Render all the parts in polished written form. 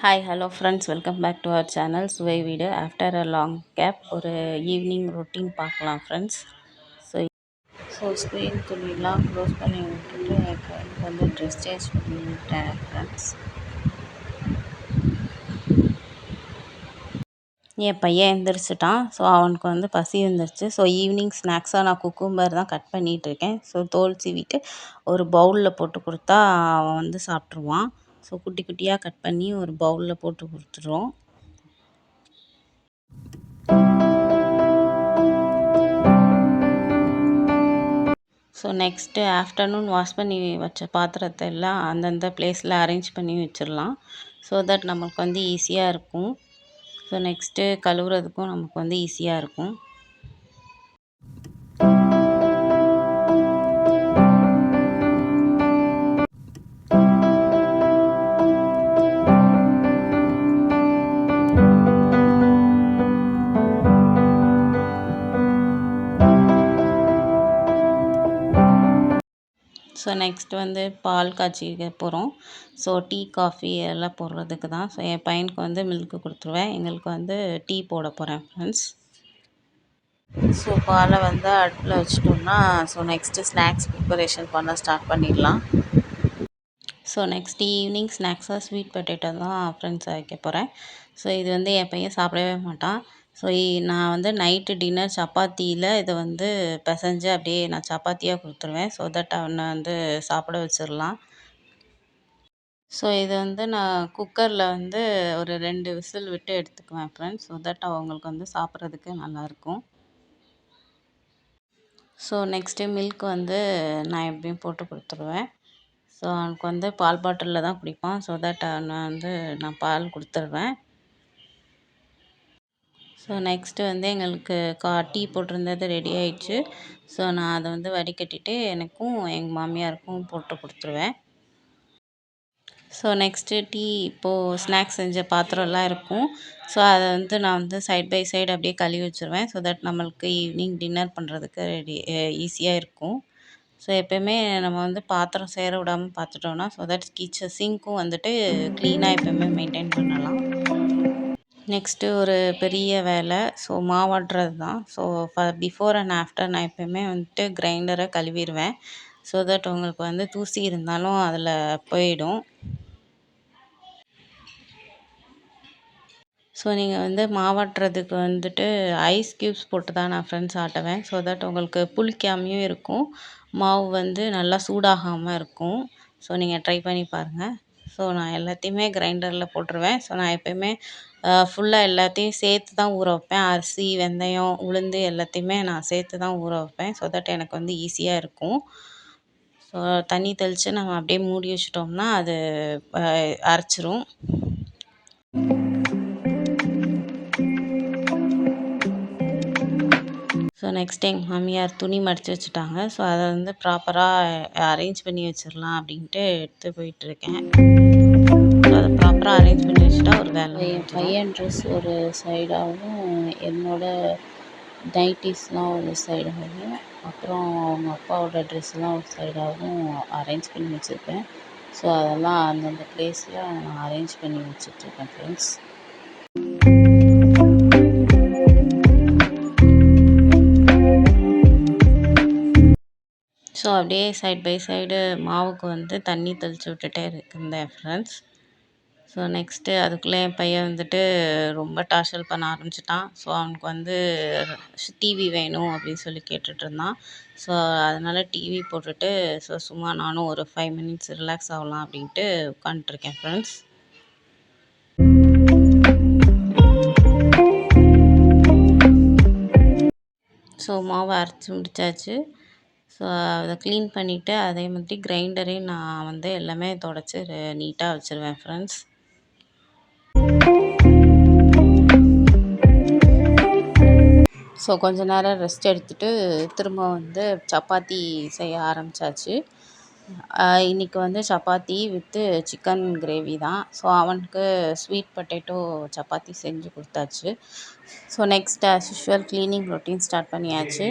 Hi hello friends, welcome back to our channel சுவை வீடு. After a long gap ஒரு evening routine பார்க்கலாம் friends. Screen துணிலாம் close பண்ணி விட்டுட்டு எனக்கு வந்து ட்ரெஸ் சேஞ்ச் பண்ணி விட்டேன் ஃப்ரெண்ட்ஸ். என் பையன் எழுந்திரிச்சிட்டான். ஸோ அவனுக்கு வந்து பசி வந்துருச்சு. ஸோ ஈவினிங் ஸ்நாக்ஸாக நான் குக்கும்பர் தான் கட் பண்ணிகிட்ருக்கேன். ஸோ தோல் சீவிட்டு ஒரு பவுலில் போட்டு கொடுத்தா அவன் வந்து சாப்பிட்ருவான். ஸோ குட்டி குட்டியாக கட் பண்ணி ஒரு பவுலில் போட்டு கொடுத்துருவோம். ஸோ நெக்ஸ்ட்டு ஆஃப்டர்நூன் வாஷ் பண்ணி வச்ச பாத்திரத்தை எல்லாம் அந்தந்த பிளேஸில் அரேஞ்ச் பண்ணி வச்சிடலாம். ஸோ தட் நமக்கு வந்து ஈஸியாக இருக்கும். ஸோ நெக்ஸ்ட்டு கழுவுறதுக்கும் நமக்கு வந்து ஈஸியாக இருக்கும். ஸோ நெக்ஸ்ட் வந்து பால் காய்ச்சிக்க போகிறோம். ஸோ டீ காஃபி எல்லாம் போடுறதுக்கு தான். ஸோ என் பையனுக்கு வந்து மில்க்கு கொடுத்துருவேன். எங்களுக்கு வந்து டீ போட போகிறேன் ஃப்ரெண்ட்ஸ். ஸோ பாலை வந்து அடுப்பில் வச்சிட்டோம்னா ஸோ நெக்ஸ்ட்டு ஸ்நாக்ஸ் ப்ரிப்பரேஷன் பண்ண ஸ்டார்ட் பண்ணிடலாம். ஸோ நெக்ஸ்ட் ஈவினிங் ஸ்நாக்ஸாக ஸ்வீட் பொட்டேட்டோ தான் ஃப்ரெண்ட்ஸ் வைக்க போகிறேன். ஸோ இது வந்து என் பையன் சாப்பிடவே மாட்டான். ஸோ நான் வந்து நைட்டு டின்னர் சப்பாத்தியில் இதை வந்து பிசைஞ்சு அப்படியே நான் சப்பாத்தியாக கொடுத்துருவேன். ஸோ தட் அவனை வந்து சாப்பிட வச்சிடலாம். ஸோ இதை வந்து நான் குக்கரில் வந்து ஒரு 2 விசில் விட்டு எடுத்துக்குவேன் ஃப்ரெண்ட்ஸ். ஸோ தட் அவங்களுக்கு வந்து சாப்பிட்றதுக்கு நல்லாயிருக்கும். ஸோ நெக்ஸ்ட்டு மில்க் வந்து நான் எப்படியும் போட்டு கொடுத்துருவேன். ஸோ அவனுக்கு வந்து பால் பாட்டிலில் தான் குடிப்பான். ஸோ தட் அவனை வந்து நான் பால் கொடுத்துருவேன். ஸோ நெக்ஸ்ட்டு வந்து எங்களுக்கு டீ போட்டிருந்தது ரெடி ஆயிடுச்சு. ஸோ நான் அதை வந்து வடிகட்டிட்டு எனக்கும் எங்கள் மாமியாருக்கும் போட்டு கொடுத்துருவேன். ஸோ நெக்ஸ்ட்டு டீ இப்போது ஸ்நாக்ஸ் செஞ்ச பாத்திரம்லாம் இருக்கும். ஸோ அதை வந்து நான் வந்து சைட் பை சைடு அப்படியே கழுவி வச்சுருவேன். ஸோ தட் நம்மளுக்கு ஈவினிங் டின்னர் பண்ணுறதுக்கு ஈஸியாக இருக்கும். ஸோ எப்போயுமே நம்ம வந்து பாத்திரம் சேர விடாமல் பார்த்துட்டோம்னா ஸோ தட் சிங்க்கும் வந்துட்டு க்ளீனாக எப்போயுமே மெயின்டைன் பண்ணலாம். நெக்ஸ்ட்டு ஒரு பெரிய வேலை ஸோ மாவாட்டுறது தான். ஸோ பிஃபோர் அண்ட் ஆஃப்டர் நான் எப்போயுமே வந்துட்டு கிரைண்டரை கழுவிடுவேன். ஸோ தட் உங்களுக்கு வந்து தூசி இருந்தாலும் அதில் போயிடும். ஸோ நீங்கள் வந்து மாவாட்டுறதுக்கு வந்துட்டு ஐஸ் க்யூப்ஸ் போட்டு தான் நான் ஃப்ரெண்ட்ஸ் ஆட்டுவேன். ஸோ தட் உங்களுக்கு புளிக்காமையும் இருக்கும். மாவு வந்து நல்லா சூடாகாமல் இருக்கும். ஸோ நீங்கள் ட்ரை பண்ணி பாருங்கள். ஸோ நான் எல்லாத்தையுமே கிரைண்டரில் போட்டுருவேன். ஸோ நான் எப்போயுமே ஃபுல்லாக எல்லாத்தையும் சேர்த்து தான் ஊற வைப்பேன். அரிசி, வெந்தயம், உளுந்து எல்லாத்தையுமே நான் சேர்த்து தான் ஊற வைப்பேன். ஸோ தட் எனக்கு வந்து ஈஸியாக இருக்கும். ஸோ தண்ணி தெளித்து நம்ம அப்படியே மூடி வச்சிட்டோம்னா அது அரைச்சிரும். ஸோ நெக்ஸ்ட் எங்கள் மாமியார் துணி மடித்து வச்சுட்டாங்க. ஸோ அதை வந்து ப்ராப்பராக அரேஞ்ச் பண்ணி வச்சிடலாம் அப்படின்ட்டு எடுத்து போயிட்டுருக்கேன். ஸோ அதை ப்ராப்பராக அரேஞ்ச் பண்ணி வச்சுட்டா ஒரு வேலை. என் பையன் ட்ரெஸ் ஒரு சைடாகவும் என்னோடய நைட்டிஸ்லாம் ஒரு சைடாகவும் அப்புறம் அவங்க அப்பாவோட ட்ரெஸ்லாம் ஒரு சைடாகவும் அரேஞ்ச் பண்ணி வச்சுருக்கேன். ஸோ அதெல்லாம் அந்தந்த பிளேஸில் நான் அரேஞ்ச் பண்ணி வச்சிட்ருக்கேன் ஃப்ரெண்ட்ஸ். ஸோ அப்படியே சைட் பை சைடு மாவுக்கு வந்து தண்ணி தெளித்து விட்டுட்டே இருந்தேன் ஃப்ரெண்ட்ஸ். ஸோ நெக்ஸ்ட்டு அதுக்குள்ளே என் பையன் வந்துட்டு ரொம்ப டார்ச்சர் பண்ண ஆரம்பிச்சிட்டான். ஸோ அவனுக்கு வந்து டிவி வேணும் அப்படின்னு சொல்லி கேட்டுட்ருந்தான். ஸோ அதனால் டிவி போட்டுட்டு ஸோ சும்மா நானும் ஒரு 5 மினிட்ஸ் ரிலாக்ஸ் ஆகலாம் அப்படின்ட்டு உட்காந்துட்ருக்கேன் ஃப்ரெண்ட்ஸ். ஸோ மாவை அரைச்சி முடித்தாச்சு. ஸோ அதை க்ளீன் பண்ணிவிட்டு அதே மாதிரி கிரைண்டரையும் நான் வந்து எல்லாமே துடைச்சி நீட்டாக வச்சுருவேன் ஃப்ரெண்ட்ஸ். ஸோ கொஞ்ச நேரம் ரெஸ்ட் எடுத்துகிட்டு திரும்ப வந்து சப்பாத்தி செய்ய ஆரம்பித்தாச்சு. இன்றைக்கி வந்து சப்பாத்தி வித்து சிக்கன் கிரேவி தான். ஸோ அவனுக்கு ஸ்வீட் பொட்டேட்டோ சப்பாத்தி செஞ்சு கொடுத்தாச்சு. So next as usual cleaning routine start பண்ணியாச்சு.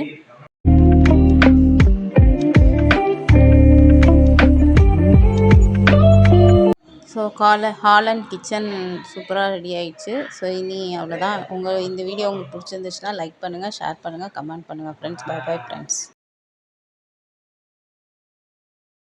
ஸோ ஹால் அண்ட் கிச்சன் சூப்பராக ரெடி ஆயிடுச்சு. ஸோ இனி அவ்வளோதான். இந்த வீடியோ உங்களுக்கு பிடிச்சிருந்துச்சுன்னா லைக் பண்ணுங்கள், ஷேர் பண்ணுங்கள், கமெண்ட் பண்ணுங்கள் ஃப்ரெண்ட்ஸ். By bye friends.